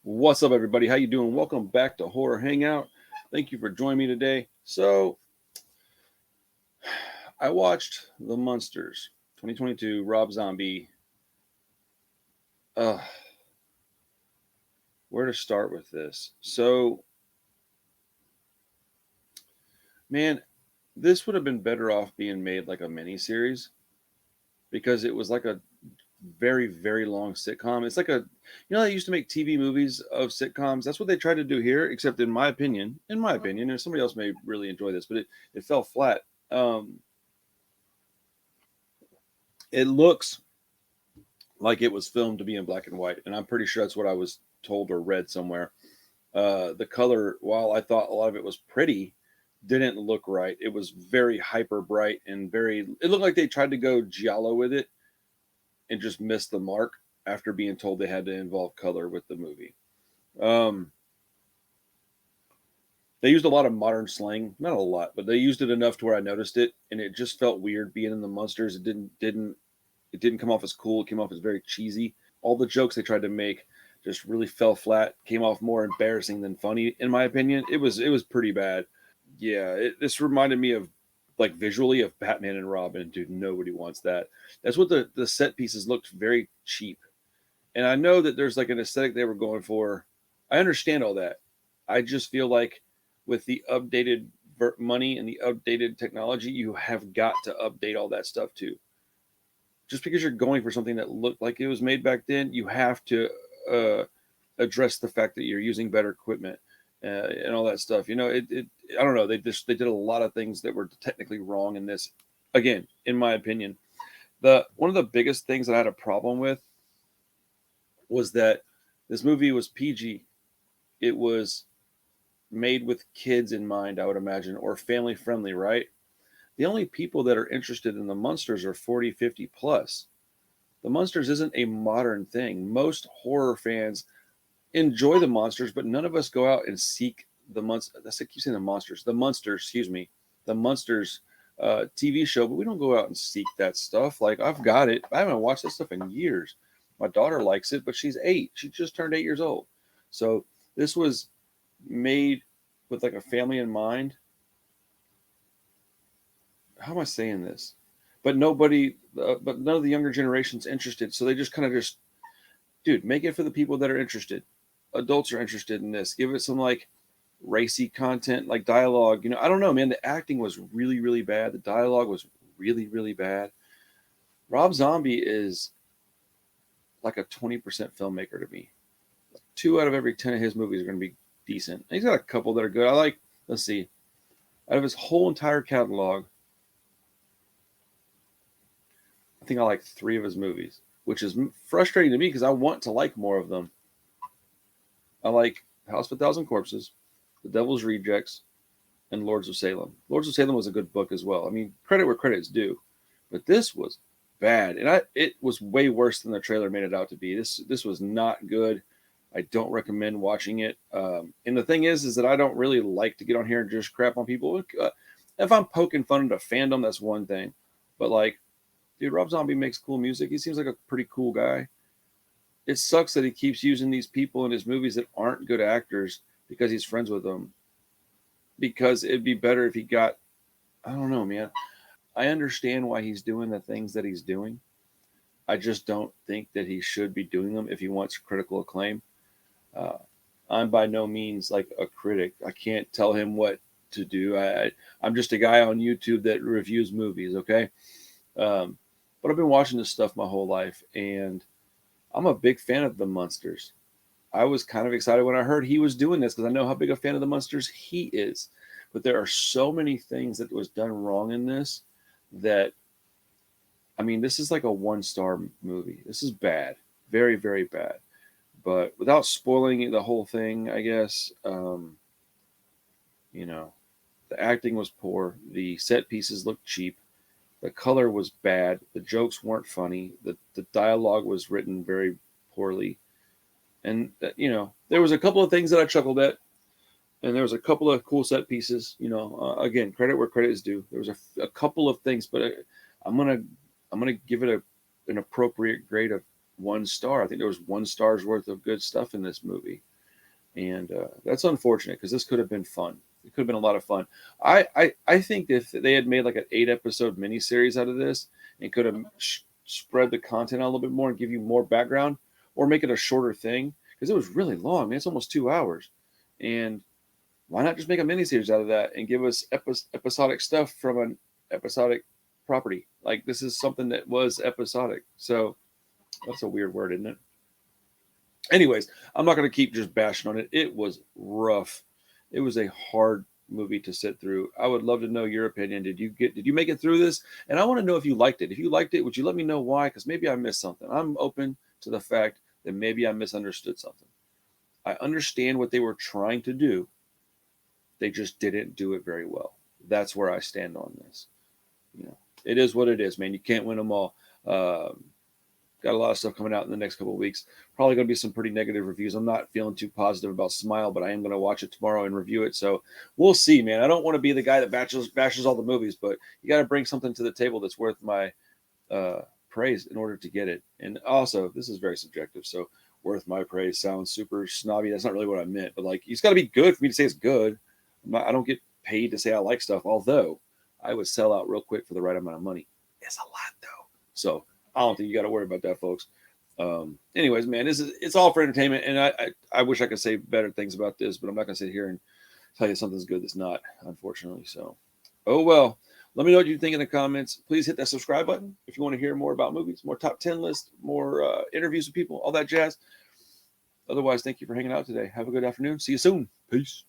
What's up, everybody? How you doing? Welcome back to Horror Hangout. Thank you for joining me today. So, I watched The Munsters 2022, Rob Zombie. Uh, where to start with this? So, man, this would have been better off being made like a mini series because it was like a very, very long sitcom. It's like they used to make TV movies of sitcoms. That's what they tried to do here, except in my opinion, and somebody else may really enjoy this, but it fell flat. Um, it looks like it was filmed to be in black and white, and I'm pretty sure that's what I was told or read somewhere. The color, while I thought a lot of it was pretty, didn't look right. It was very hyper bright and very. It looked like they tried to go giallo with it and just missed the mark after being told they had to involve color with the movie. Um, they used a lot of modern slang, not a lot, but they used it enough to where I noticed it, and it just felt weird being in the Munsters. It didn't come off as cool. It came off as very cheesy. All the jokes they tried to make just really fell flat. Came off more embarrassing than funny, in my opinion. It was pretty bad. Yeah, this reminded me of like visually of Batman and Robin. Dude, nobody wants that. That's what the set pieces looked very cheap. And I know that there's like an aesthetic they were going for. I understand all that. I just feel like with the updated money and the updated technology, you have got to update all that stuff too. Just because you're going for something that looked like it was made back then, you have to uh, address the fact that you're using better equipment and all that stuff. I don't know. They did a lot of things that were technically wrong in this. Again, in my opinion, the one of the biggest things that I had a problem with was that this movie was PG. It was made with kids in mind, I would imagine, or family friendly, right? The only people that are interested in the Munsters are 40, 50 plus. The Munsters isn't a modern thing. Most horror fans enjoy the monsters, but none of us go out and seek the monsters. I keep saying the monsters, the Munsters, excuse me, the Munsters TV show, but we don't go out and seek that stuff. Like, I've got it. I haven't watched that stuff in years. My daughter likes it, but she's 8. She just turned 8 years old. So this was made with like a family in mind. How am I saying this? But none of the younger generation's interested. So they just kind of just, dude, make it for the people that are interested. Adults are interested in this. Give it some like racy content, like dialogue. I don't know, man. The acting was really, really bad. The dialogue was really, really bad. Rob Zombie is like a 20% filmmaker to me. 2 out of every 10 of his movies are going to be decent. He's got a couple that are good. Let's see, out of his whole entire catalog, I think I like 3 of his movies, which is frustrating to me because I want to like more of them. I like House of a Thousand Corpses, The Devil's Rejects, and Lords of Salem. Lords of Salem was a good book as well. I mean, credit where credit's due, but this was bad, and it was way worse than the trailer made it out to be. This was not good. I don't recommend watching it. And the thing is that I don't really like to get on here and just crap on people. If I'm poking fun at a fandom, that's one thing, but like, dude, Rob Zombie makes cool music. He seems like a pretty cool guy. It sucks that he keeps using these people in his movies that aren't good actors because he's friends with them. Because it'd be better if he got, I don't know, man. I understand why he's doing the things that he's doing. I just don't think that he should be doing them if he wants critical acclaim. Uh, I'm by no means like a critic. I can't tell him what to do. I'm just a guy on YouTube that reviews movies, okay? But I've been watching this stuff my whole life, and I'm a big fan of the Munsters. I was kind of excited when I heard he was doing this because I know how big a fan of the Munsters he is. But there are so many things that was done wrong in this that, I mean, this is like a 1-star movie. This is bad, very, very bad. But without spoiling the whole thing, I guess, you know, the acting was poor. The set pieces looked cheap. The color was bad. The jokes weren't funny. The dialogue was written very poorly. And, there was a couple of things that I chuckled at. And there was a couple of cool set pieces. Again, credit where credit is due. There was a couple of things, but I'm gonna give it an appropriate grade of 1 star. I think there was 1 star's worth of good stuff in this movie. And that's unfortunate because this could have been fun. It could have been a lot of fun. I think if they had made like an 8-episode miniseries out of this and could have spread the content out a little bit more and give you more background, or make it a shorter thing, because it was really long. Man, it's almost 2 hours. And why not just make a miniseries out of that and give us episodic stuff from an episodic property? Like, this is something that was episodic. So that's a weird word, isn't it? Anyways, I'm not going to keep just bashing on it. It was rough. It was a hard movie to sit through. I would love to know your opinion. Did you make it through this? And I want to know if you liked it. If you liked it, would you let me know why? Because maybe I missed something. I'm open to the fact that maybe I misunderstood something. I understand what they were trying to do. They just didn't do it very well. That's where I stand on this. It is what it is, man. You can't win them all. Got a lot of stuff coming out in the next couple of weeks. Probably going to be some pretty negative reviews. I'm not feeling too positive about Smile, but I am going to watch it tomorrow and review it. So we'll see, man. I don't want to be the guy that bashes all the movies, but you got to bring something to the table that's worth my praise in order to get it. And also, this is very subjective, so worth my praise sounds super snobby. That's not really what I meant, but like, it's got to be good for me to say it's good. I don't get paid to say I like stuff, although I would sell out real quick for the right amount of money. It's a lot, though. So I don't think you got to worry about that, folks. Anyways, man, it's all for entertainment, and I wish I could say better things about this, but I'm not going to sit here and tell you something's good that's not, unfortunately. So, oh well. Let me know what you think in the comments. Please hit that subscribe button if you want to hear more about movies, more top 10 lists, more interviews with people, all that jazz. Otherwise, thank you for hanging out today. Have a good afternoon. See you soon. Peace.